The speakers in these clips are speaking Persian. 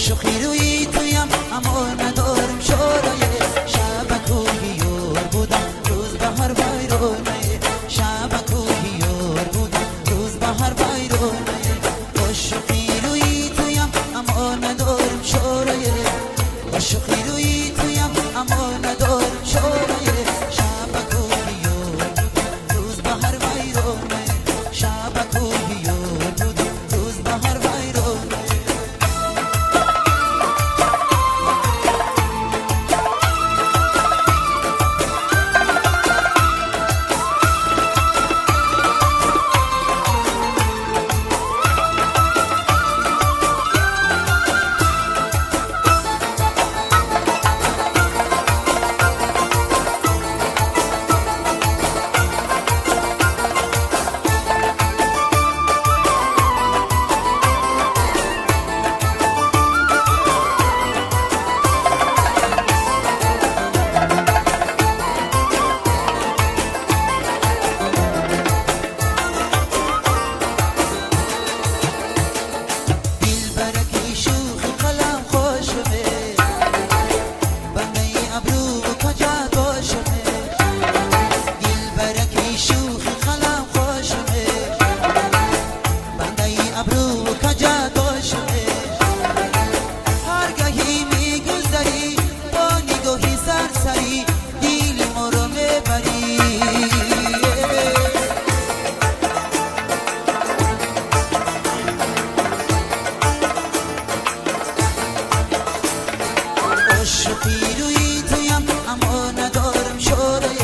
عاشقی روی تویم اما ندارم شورای شبکوی یار بودم روز بهار ویرانه شبکوی یار بودم روز بهار ویرانه عاشقی روی تویم اما ندارم شورای عاشقی روی تویم اما ندارم شورای شبکوی یار بودم روز بهار ویرانه شبکوی یار بودم روز بهار ویرانه عاشقی روی تویم اما ندارم شورای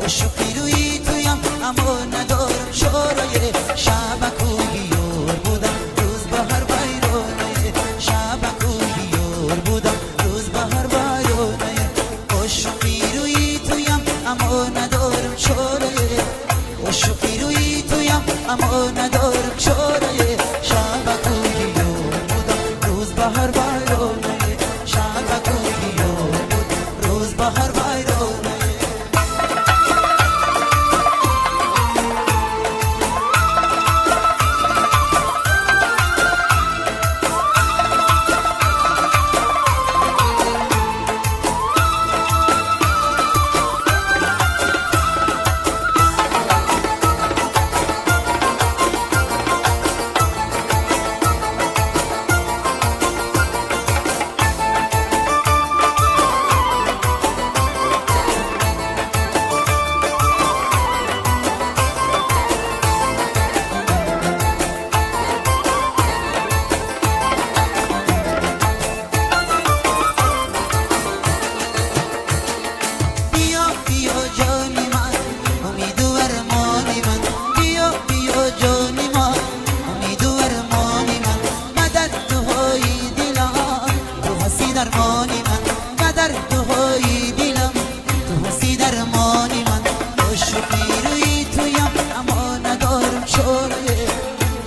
عاشقی روی تویم اما ندارم شورای شبکوی یار بودم روز بهار ویرانه شبکوی یار بودم روز بهار ویرانه عاشقی روی تویم اما ندارم شورای عاشقی روی تویم اما ندارم شورای شبکوی یار بودم روز بهار ویرانه شبکوی یار بودم روز بهار ویرانه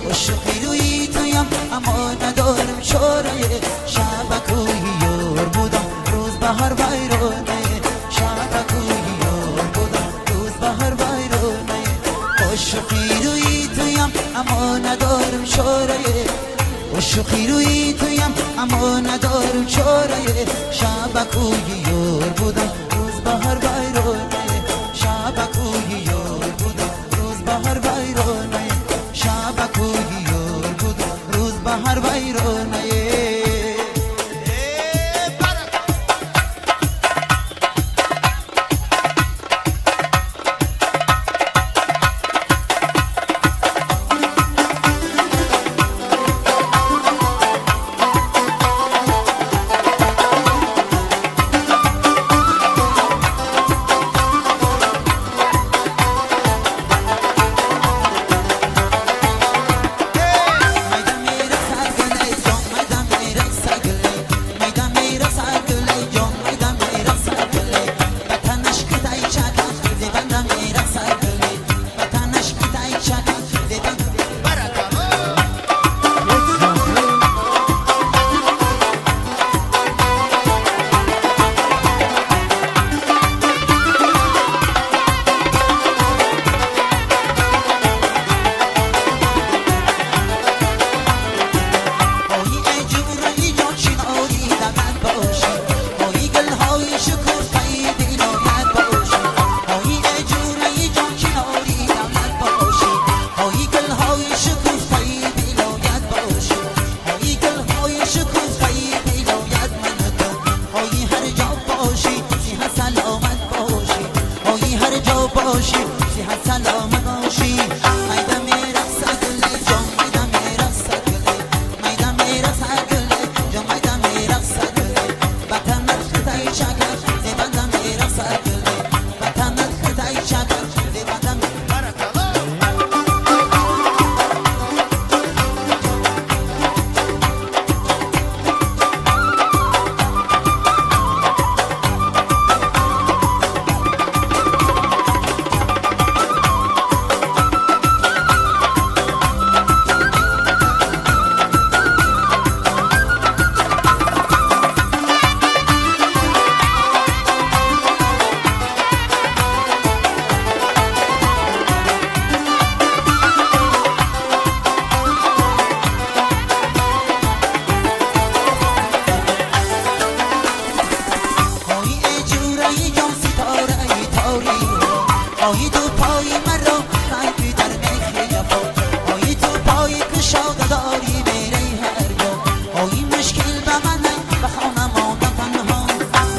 عاشقی روی تویم اما ندارم شورای شبکوی یار بودم روز بهار ویرانه شبکوی یار بودم روز بهار ویرانه عاشقی روی تویم اما ندارم شورای عاشقی روی تویم اما ندارم شورای شبکوی یار بودم روز بهار ویرانه شبکوی یار بودم روز بهار ویرانه شبکوی یار بودم روز بهار ویرانه شکوفه‌ای بی‌لایق باشی های گل‌های شکوفه‌ای بی‌لایق من تو های هر جا باشی صحت سلامت باشی های هر جا باشی صحت سلامت باشی میدم رقص گله جان میدم رقص گله میدم رقص گله جان میدم رقص گله وطنت خدای شکر زبندم رقص گله وطنت خدای شکر زبندم آیی تو پای مرا رنگی در میخی جفا آیی تو پای کشاده داری میری هر جا آیی مشکل به من بخوانم آدم تنها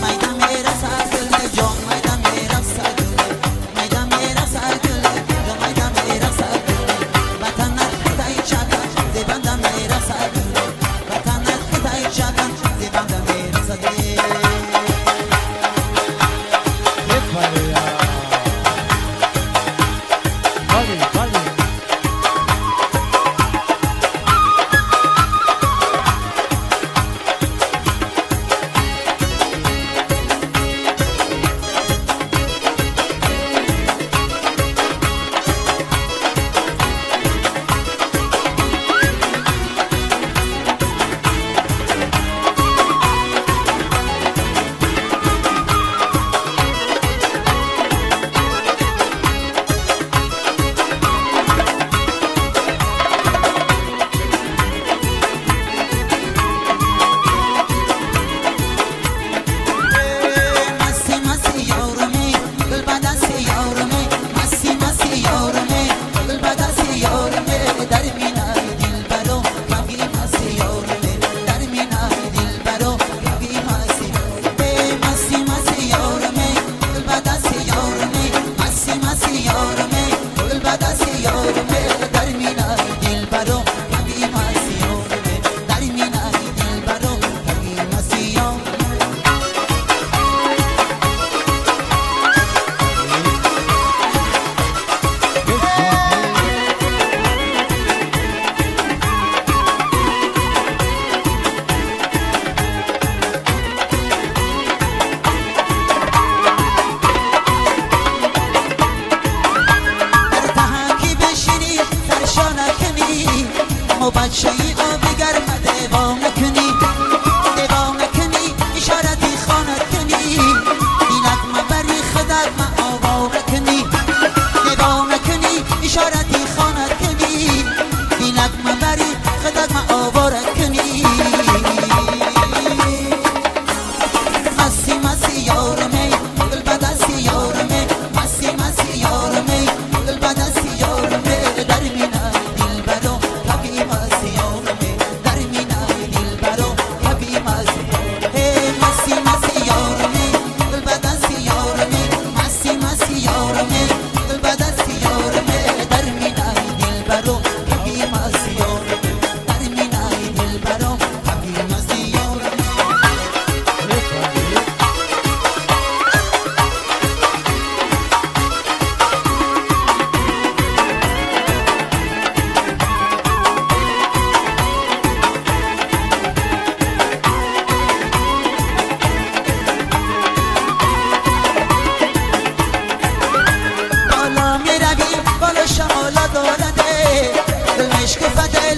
میدم میرس گله جان میدم میرس گله میدم میرس گله جان میدم میرس گله وطنت خدای شکر زبندم میرس گله وطنت خدای شکر زبندم میرس گله بچه ای آبی گرم دیوانه کنی اشارتی خانت کنی اینک مبری خدت ما آواره کنی دیوانه کنی اشارتی خانت کنی اینک مبری خدت ما آواره کنی مسی مسی یارمی دل بدستی یارمی مسی مسی یارمی دل بدستی یارمی در مینا دل برو شمالا دارده عشق فتح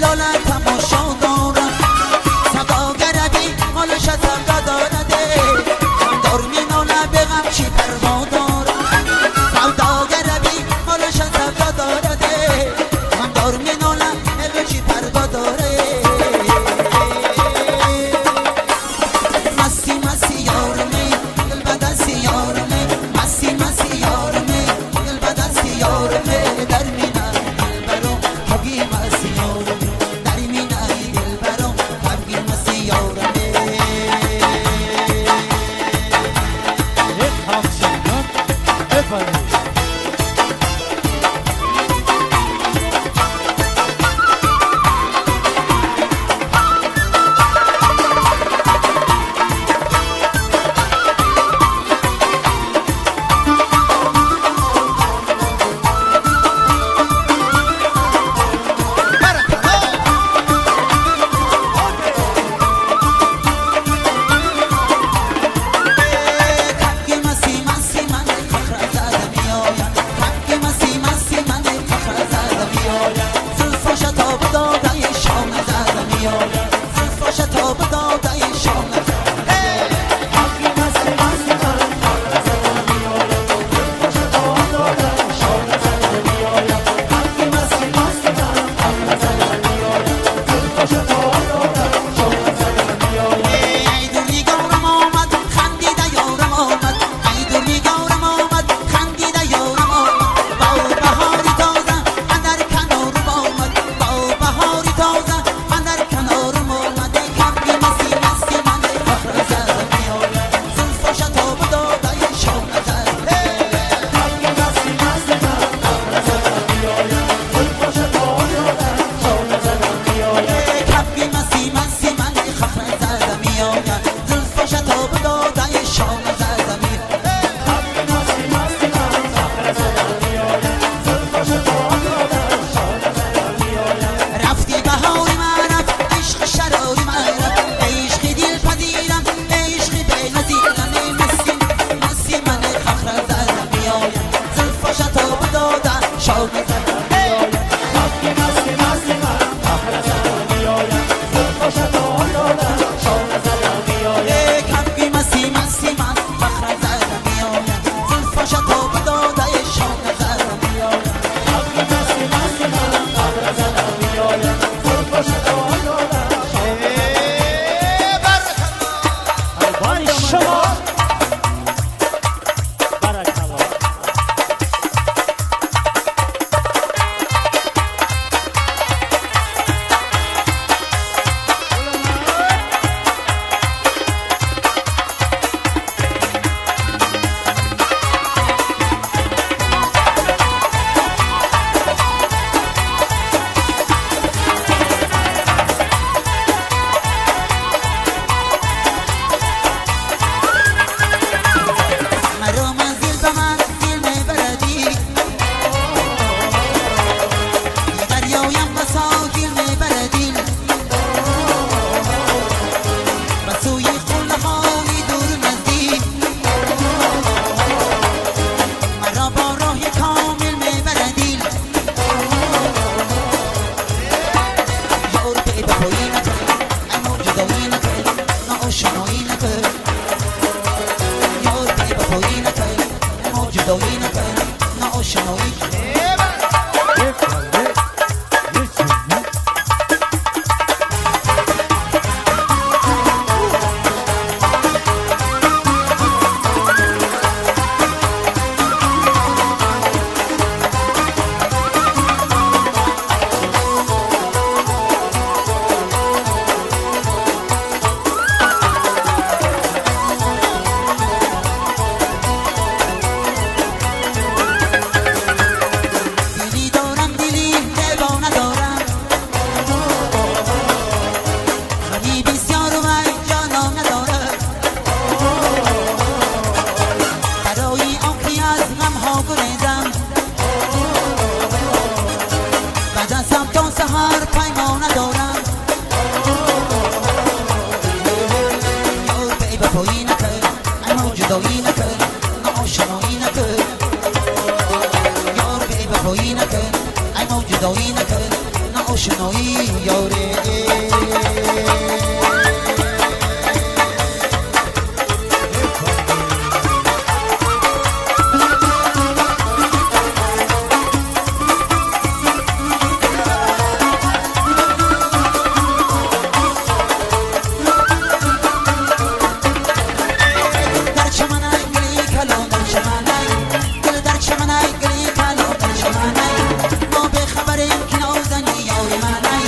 ما به خبر این که نازنی یار من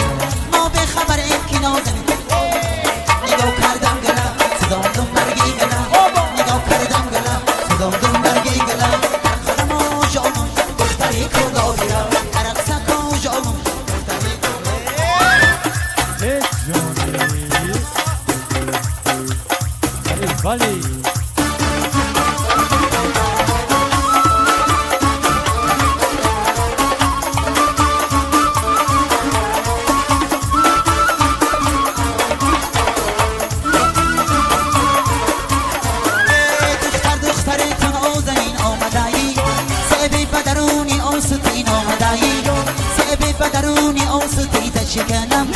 بدرونی آسودی شکنم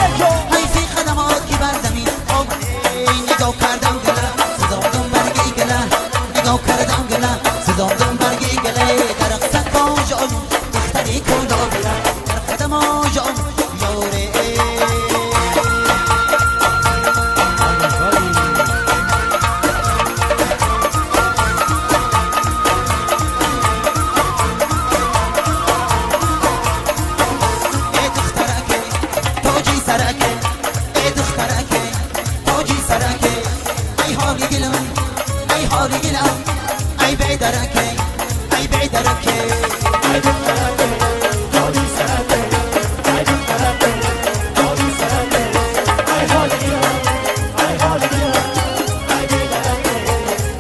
حیفی خدمات که بر زمین آمده نگاه کردم گله صدادم برگی گله نگاه کردم گله صدادم برگی گله در اقصد با جان دختری کلا گله در خدم آجان یاره ای بیدرکه ای بیدرکه ای دخترکه داری سرکه ای دخترکه داری سرکه ای حال گیرم ای حال گیرم ای بیدرکه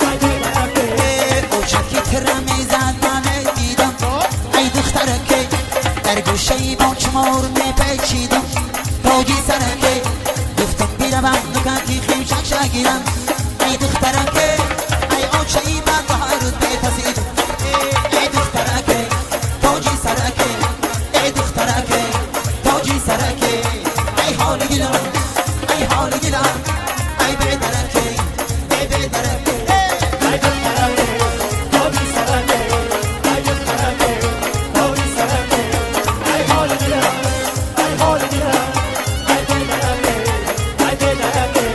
ای بیدرکه او چکی ترمی زد من دیدم ای دخترکه در گوشه با چمار میپیچیدم تاجی سرکه گفتم بیرم نکتی خیم شک گیرم ای دخترکه شایی من بهارت بپسید ای دخترکه تاجی سرکه ای دخترکه تاجی سرکه ای حال گلم ای حال گلم ای بیدرکه ای بیدرکه ای دخترکه تاجی سرکه ای دخترکه تاجی سرکه ای حال گلم ای حال گلم ای بیدرکه ای بیدرکه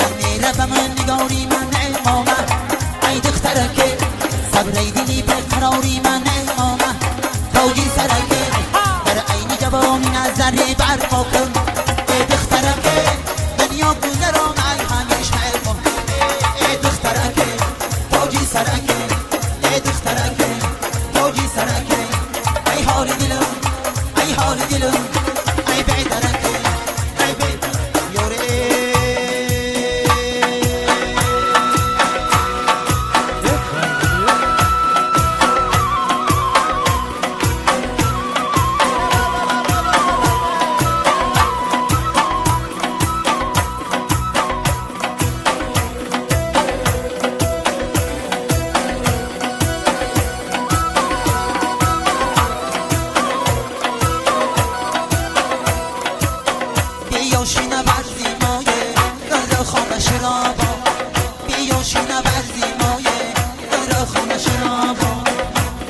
من میره به من نگاری من ای دخترکه صبری دلی به قراری من امامه تاجی سرکه در عین جوانی نظری برپا کن ای دخترکه دنیا گذران ای همیش حیفم ای دخترکه تاجی سرکه ای دخترکه تاجی سرکه ای حال دلم ای حال دلم ای بیدرکه ای بیدرکه یوره بیاشینه برزی مایه در خانه شرابا بیاشینه برزی مایه در خانه شرابا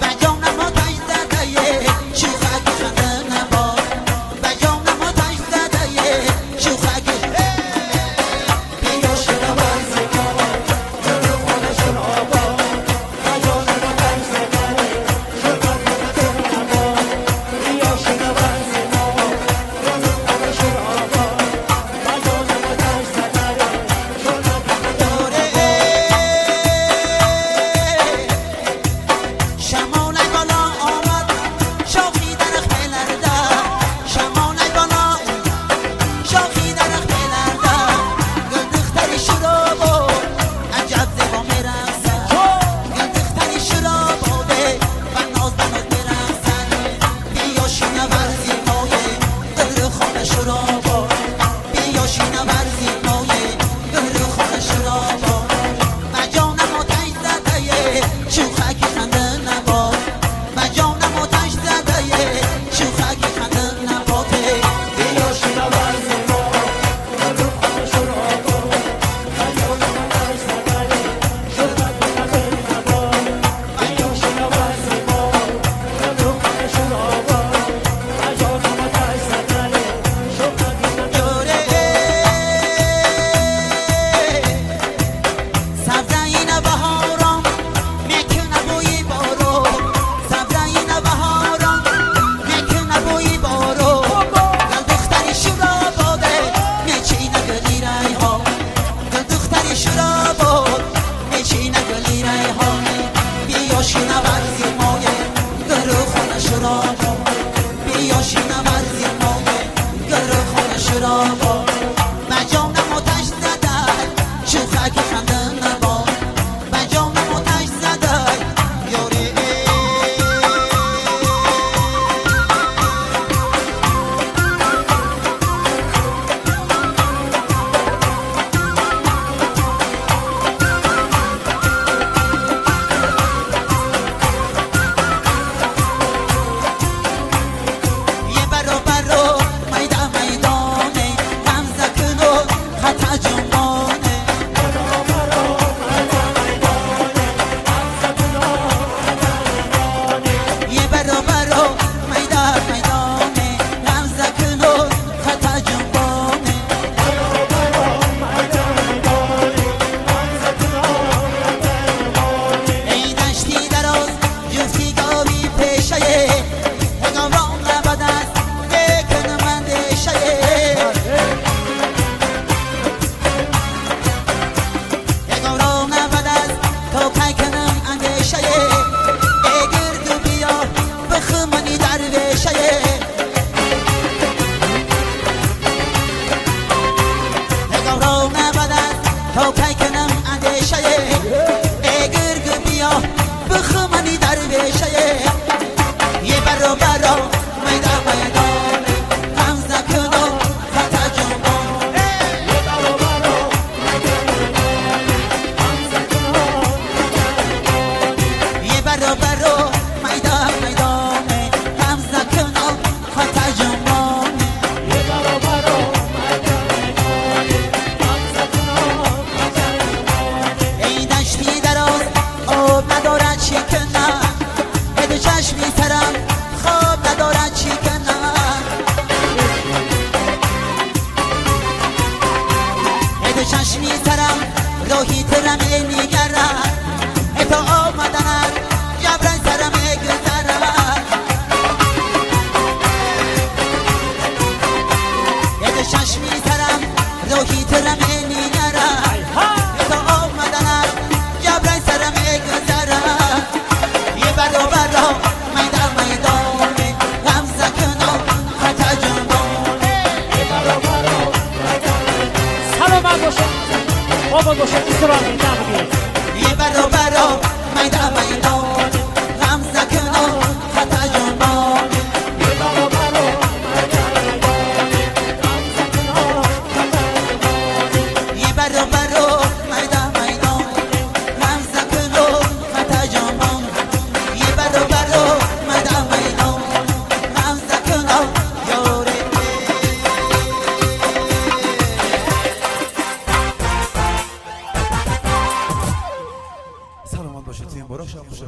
بجان ما تایز دده شوخک خنده نبا بجان ما تایز دده شوخک بیاشینه برزی مایه در خانه شرابا بجان ما تایز دده شوخک خنده نبا بیاشینه برزی مایه در خانه شرابا شرابا مجانم آتش زدن شوخک خنده تا کی کنم اندیشه ای گرگ بیا بخمنی درویشه یه برو برو میدان میدان غمزه کنو خطا جنبان یه برو برو غمزه کنو یه برو برو میدان میدان غمزه کنو خطا جنبان یه برو برو ای دشتی دراز آب ندارد چی کنم ای دو چشمی ترم خواب ندارد چی کنم ای دو چشمی ترم راهی ترم ای میگرم ای تا آمدنم جبران سرم ای گذرم ای دو چشمی ترم راهی ترم ای میگرم ای تا آمدنم جبران سرم ای گذرم یه برو برو میدان میدان غمزه کنو خطا جنبان یه برو برو سلامت باشه بابا باشه اسرامی نبودی یه برو برو میدان میدان غمزه کنو خطا جنبان یه برو برو یه برو برو میدان میدان غمزه کنو خطا جنبان یه برو برو میدان میدان غمزه کنو یاره سلامت باشید تیم برو شب خوش